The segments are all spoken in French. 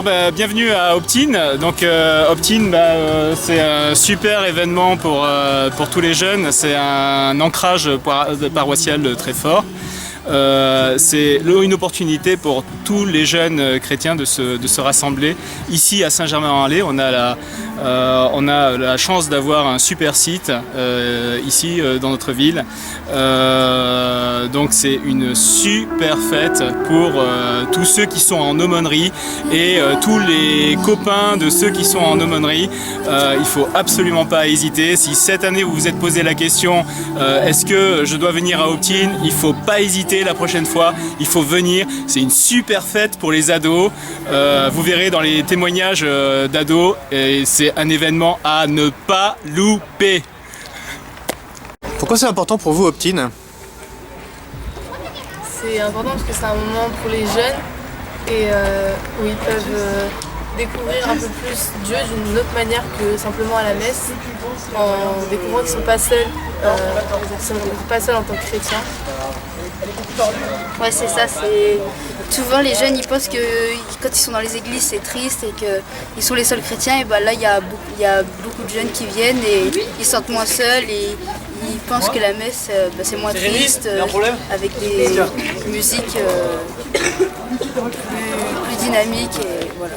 Bon bienvenue à Optine. Donc Optine, c'est un super événement pour tous les jeunes. C'est un ancrage paroissial très fort. C'est une opportunité pour tous les jeunes chrétiens de se rassembler. Ici à Saint-Germain-en-Laye, on a la chance d'avoir un super site ici dans notre ville. Donc c'est une super fête pour tous ceux qui sont en aumônerie et tous les copains de ceux qui sont en aumônerie. Il faut absolument pas hésiter. Si cette année vous vous êtes posé la question est-ce que je dois venir à Optine, il faut pas hésiter. La prochaine fois, il faut venir. C'est une super fête pour les ados. Vous verrez dans les témoignages d'ados, et c'est un événement à ne pas louper. Pourquoi c'est important pour vous, Optine? C'est important parce que c'est un moment pour les jeunes et où ils peuvent découvrir un peu plus Dieu d'une autre manière que simplement à la messe, en découvrant qu'ils ne sont pas seuls, en tant que chrétiens. Ouais, c'est ça. Souvent les jeunes ils pensent que quand ils sont dans les églises c'est triste et qu'ils sont les seuls chrétiens, et là il y a beaucoup de jeunes qui viennent et ils se sentent moins seuls et ils pensent que la messe c'est moins triste, avec des musiques plus dynamiques et voilà.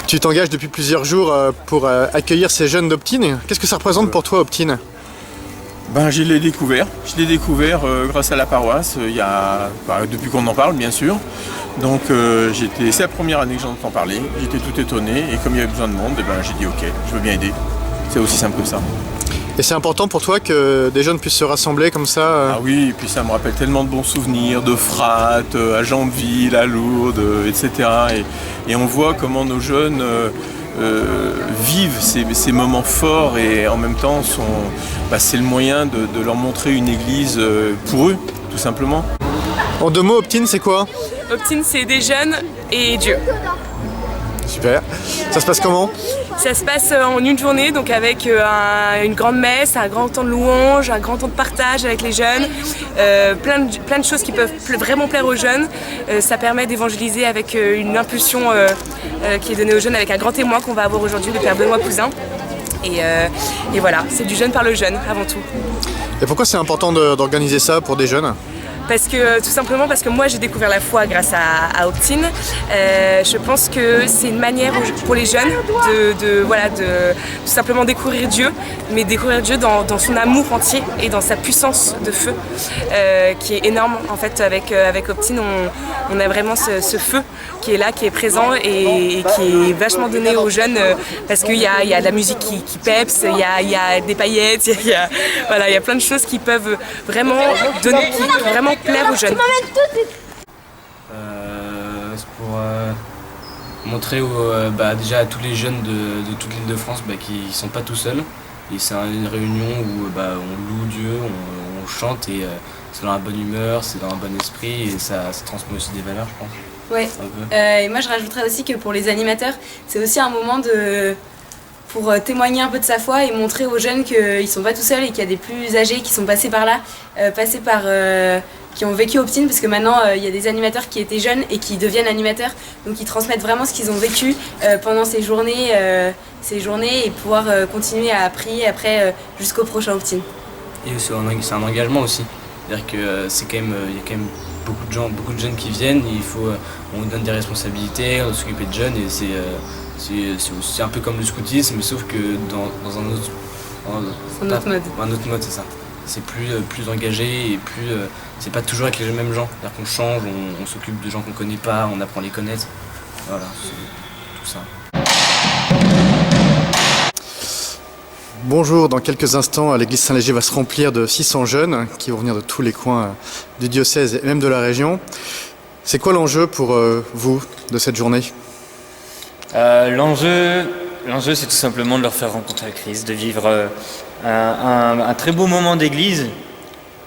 Tu t'engages depuis plusieurs jours pour accueillir ces jeunes d'Optine. Qu'est-ce que ça représente pour toi, Optine? Je l'ai découvert. Grâce à la paroisse, depuis qu'on en parle, bien sûr. Donc c'est la première année que j'en entends parler. J'étais tout étonné et comme il y avait besoin de monde, j'ai dit ok, je veux bien aider. C'est aussi simple que ça. Et c'est important pour toi que des jeunes puissent se rassembler comme ça Ah oui, et puis ça me rappelle tellement de bons souvenirs, de frates, à Jambeville, à Lourdes, etc. Et on voit comment nos jeunes vivent ces moments forts et en même temps c'est le moyen de leur montrer une église pour eux, tout simplement. En 2 mots, Optine, c'est quoi? Optine, c'est des jeunes et Dieu. Super. Ça se passe comment? Ça se passe en une journée, donc avec une grande messe, un grand temps de louange, un grand temps de partage avec les jeunes, plein de choses qui peuvent vraiment plaire aux jeunes. Ça permet d'évangéliser avec une impulsion qui est donnée aux jeunes avec un grand témoin qu'on va avoir aujourd'hui, le Père Benoît Cousin. Et voilà, c'est du jeune par le jeune avant tout. Et pourquoi c'est important d'organiser ça pour des jeunes? Tout simplement parce que moi j'ai découvert la foi grâce à Optine. Je pense que c'est une manière pour les jeunes de tout simplement découvrir Dieu, mais découvrir Dieu dans son amour entier et dans sa puissance de feu, qui est énorme en fait. Avec Optine, on a vraiment ce feu qui est là, qui est présent et qui est vachement donné aux jeunes parce qu'il y a de la musique qui peps, il y a des paillettes, il y a plein de choses qui peuvent vraiment donner, qui vraiment plaire aux jeunes. C'est pour montrer déjà à tous les jeunes de toute l'île de France qu'ils ne sont pas tout seuls. Et c'est une réunion où on loue Dieu, on chante et c'est dans la bonne humeur, c'est dans un bon esprit et ça transmet aussi des valeurs, je pense. Ouais. Et moi je rajouterais aussi que pour les animateurs, c'est aussi un moment pour témoigner un peu de sa foi et montrer aux jeunes qu'ils ne sont pas tout seuls et qu'il y a des plus âgés qui sont passés par là, qui ont vécu Optine, parce que maintenant il y a des animateurs qui étaient jeunes et qui deviennent animateurs, donc ils transmettent vraiment ce qu'ils ont vécu pendant ces journées et pouvoir continuer à prier après jusqu'au prochain Optine. Et c'est un engagement aussi, c'est-à-dire que il y a quand même beaucoup de jeunes qui viennent, et on donne des responsabilités, on doit s'occuper de jeunes et c'est un peu comme le scoutisme, sauf que dans un autre mode. Un autre mode, c'est ça. C'est plus engagé et c'est pas toujours avec les mêmes gens. C'est-à-dire qu'on change, on s'occupe de gens qu'on connaît pas, on apprend à les connaître. Voilà, c'est tout ça. Bonjour, dans quelques instants, l'église Saint-Léger va se remplir de 600 jeunes qui vont venir de tous les coins du diocèse et même de la région. C'est quoi l'enjeu pour vous de cette journée? L'enjeu, c'est tout simplement de leur faire rencontrer le Christ, de vivre un très beau moment d'église,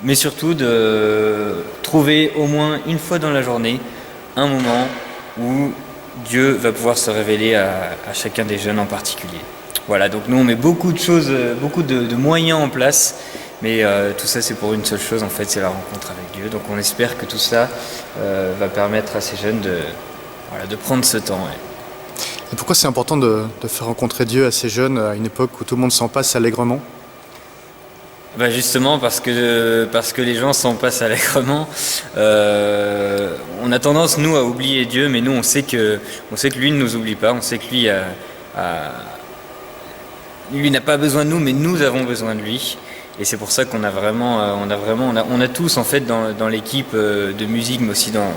mais surtout de trouver au moins une fois dans la journée un moment où Dieu va pouvoir se révéler à chacun des jeunes en particulier. Voilà, donc nous on met beaucoup de choses, beaucoup de moyens en place, mais tout ça c'est pour une seule chose en fait, c'est la rencontre avec Dieu. Donc on espère que tout ça va permettre à ces jeunes de prendre ce temps. Ouais. Et pourquoi c'est important de faire rencontrer Dieu à ces jeunes à une époque où tout le monde s'en passe allègrement? Justement parce que les gens s'en passent allègrement. On a tendance nous à oublier Dieu, mais nous on sait que lui ne nous oublie pas, on sait que lui n'a pas besoin de nous, mais nous avons besoin de lui. Et c'est pour ça qu'on a on a tous en fait dans l'équipe de musique, mais aussi dans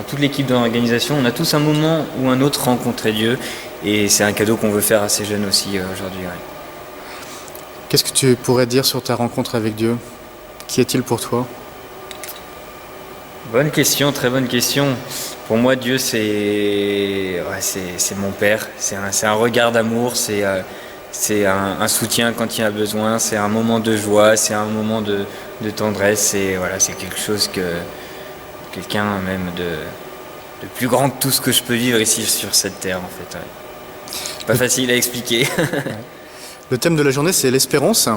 toute l'équipe de l'organisation, on a tous un moment ou un autre rencontré Dieu, et c'est un cadeau qu'on veut faire à ces jeunes aussi aujourd'hui. Ouais. Qu'est-ce que tu pourrais dire sur ta rencontre avec Dieu? Qui est-il pour toi? Bonne question, très bonne question. Pour moi, Dieu, c'est mon père. C'est un regard d'amour, c'est un soutien quand il y a besoin, c'est un moment de joie, c'est un moment de tendresse. C'est quelque chose quelqu'un même de plus grand que tout ce que je peux vivre ici sur cette terre, en fait. Ouais. Pas facile à expliquer. Le thème de la journée, c'est l'espérance,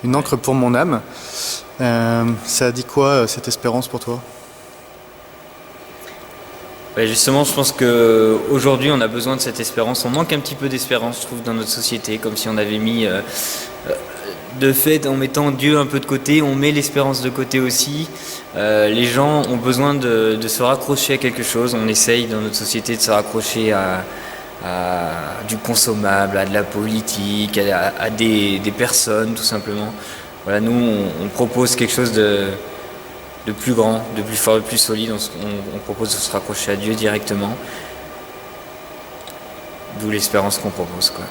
une encre pour mon âme. Ça dit quoi, cette espérance pour toi? Justement, je pense qu'aujourd'hui, on a besoin de cette espérance. On manque un petit peu d'espérance, je trouve, dans notre société, comme si on avait mis... de fait, en mettant Dieu un peu de côté, on met l'espérance de côté aussi. Les gens ont besoin de se raccrocher à quelque chose. On essaye, dans notre société, de se raccrocher à du consommable, à de la politique, à des personnes tout simplement. Voilà, nous on propose quelque chose de plus grand, de plus fort, de plus solide. On propose de se raccrocher à Dieu directement. D'où l'espérance qu'on propose, quoi.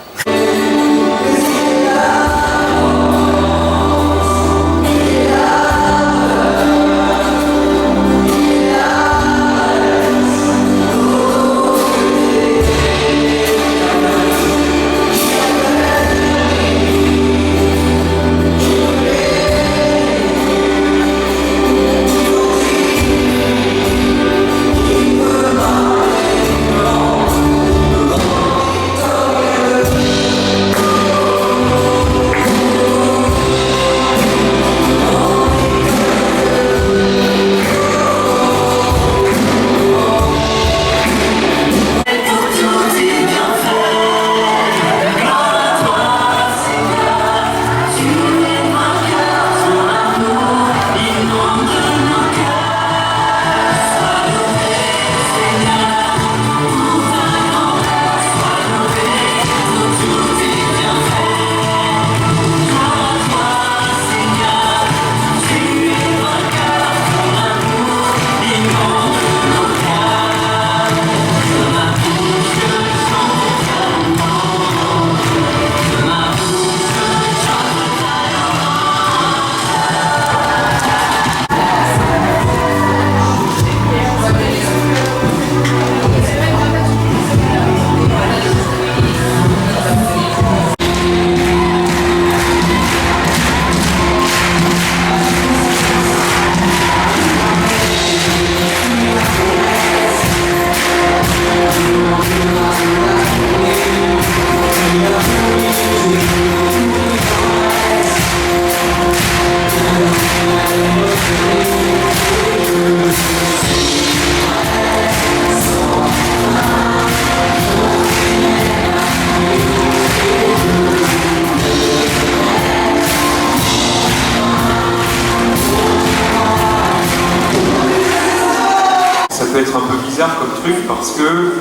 Être un peu bizarre comme truc parce que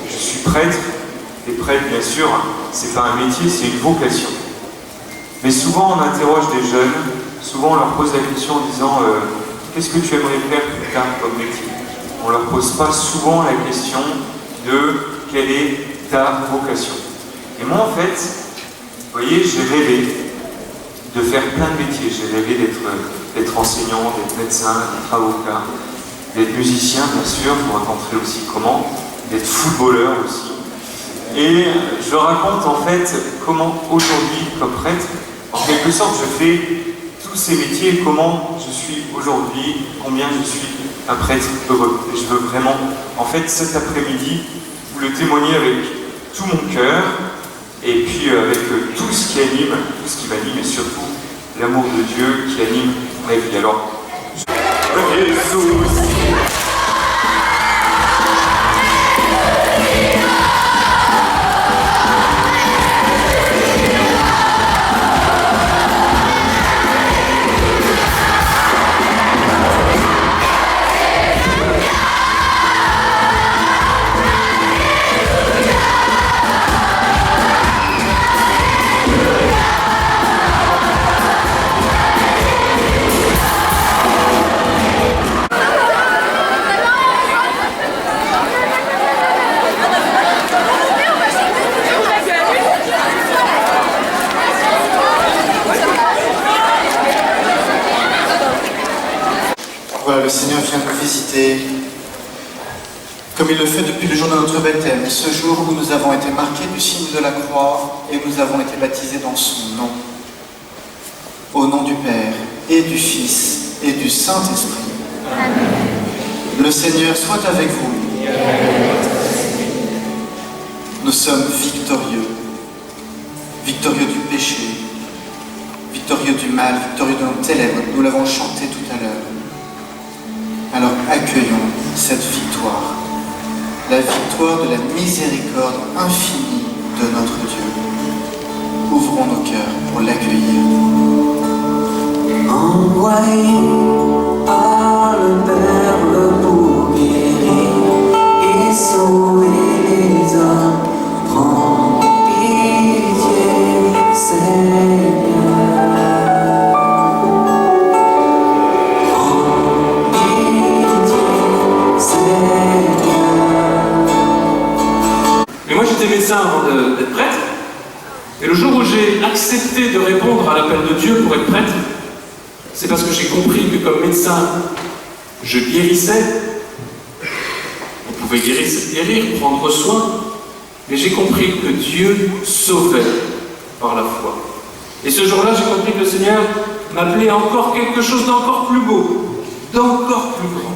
je suis prêtre, et prêtre bien sûr, c'est pas un métier, c'est une vocation. Mais souvent on interroge des jeunes, souvent on leur pose la question en disant qu'est-ce que tu aimerais faire plus tard comme métier? On leur pose pas souvent la question de quelle est ta vocation. Et moi en fait, vous voyez, j'ai rêvé de faire plein de métiers, j'ai rêvé d'être enseignant, d'être médecin, d'être avocat, d'être musicien bien sûr, vous raconterez aussi comment, d'être footballeur aussi. Et je raconte en fait comment aujourd'hui, comme prêtre, en quelque sorte je fais tous ces métiers, comment je suis aujourd'hui, combien je suis un prêtre heureux. Et je veux vraiment, en fait, cet après-midi, vous le témoigner avec tout mon cœur, et puis avec tout ce qui anime, tout ce qui m'anime, et surtout l'amour de Dieu qui anime ma vie. Alors, Jésus. Voilà, le Seigneur vient nous visiter, comme il le fait depuis le jour de notre baptême, ce jour où nous avons été marqués du signe de la croix et où nous avons été baptisés dans son nom. Au nom du Père, et du Fils, et du Saint-Esprit. Amen. Le Seigneur soit avec vous. Nous sommes victorieux. Victorieux du péché, victorieux du mal, victorieux de nos ténèbres. Nous l'avons chanté tout à l'heure. Alors accueillons cette victoire, la victoire de la miséricorde infinie de notre Dieu. Ouvrons nos cœurs pour l'accueillir. Envoyé par le Père pour guérir et sauver les hommes, prends pitié, Seigneur. Mais moi j'étais médecin avant d'être prêtre, et le jour où j'ai accepté de répondre à l'appel de Dieu pour être prêtre, c'est parce que j'ai compris que comme médecin, je guérissais. On pouvait guérir, prendre soin, mais j'ai compris que Dieu sauvait par la foi. Et ce jour-là, j'ai compris que le Seigneur m'appelait à encore quelque chose d'encore plus beau, d'encore plus grand.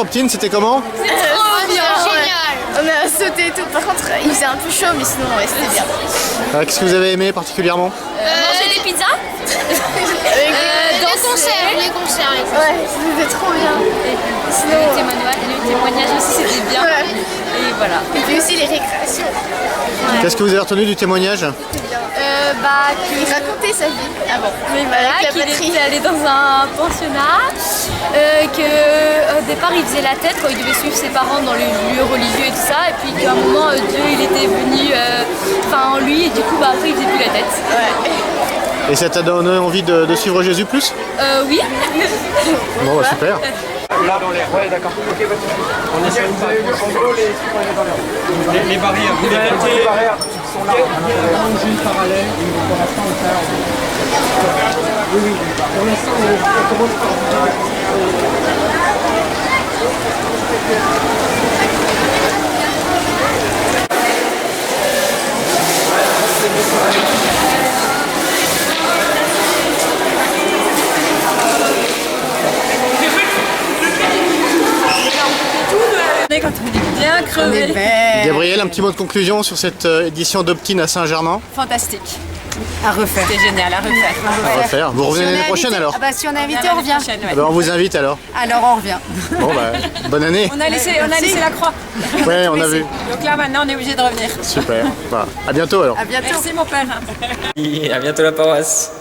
Optine, c'était comment? Trop bien, génial. On a sauté et tout. Par contre, il faisait un peu chaud, mais sinon, ouais, c'était bien. Qu'est-ce que vous avez aimé particulièrement? Manger des pizzas. Les concerts. Ouais, c'était trop bien. Sinon, le témoignage aussi, c'était bien. Ouais. Et voilà. Et puis aussi les récréations. Ouais. Qu'est-ce que vous avez retenu du témoignage? Qu'il racontait sa vie avant. Mais voilà, qu'il était allé dans un pensionnat, qu'au départ il faisait la tête quand il devait suivre ses parents dans les lieux religieux et tout ça, et puis qu'à un moment Dieu il était venu en lui, et du coup après il faisait plus la tête. Ouais. Et ça t'a donné envie de suivre Jésus plus? Oui. Bon, bah, super. Là dans l'air, ouais d'accord. Ok, on essaie de faire les barrières. Les barrières sont là. On une parallèle et pour l'instant on fait. Oui, pour l'instant on commence par. Quand on est bien crevé. Gabriel, un petit mot de conclusion sur cette édition d'Optine à Saint-Germain? Fantastique. À refaire. C'était génial, à refaire. À refaire. Vous revenez l'année prochaine alors? Ah bah si on est invité, on revient. Ah bah, on vous invite alors. Alors on revient. Bon bah, bonne année. On a laissé la croix. Ouais, on a vu. Donc là maintenant on est obligé de revenir. Super. Voilà. À bientôt alors. À bientôt. Merci mon père. Et à bientôt la paroisse.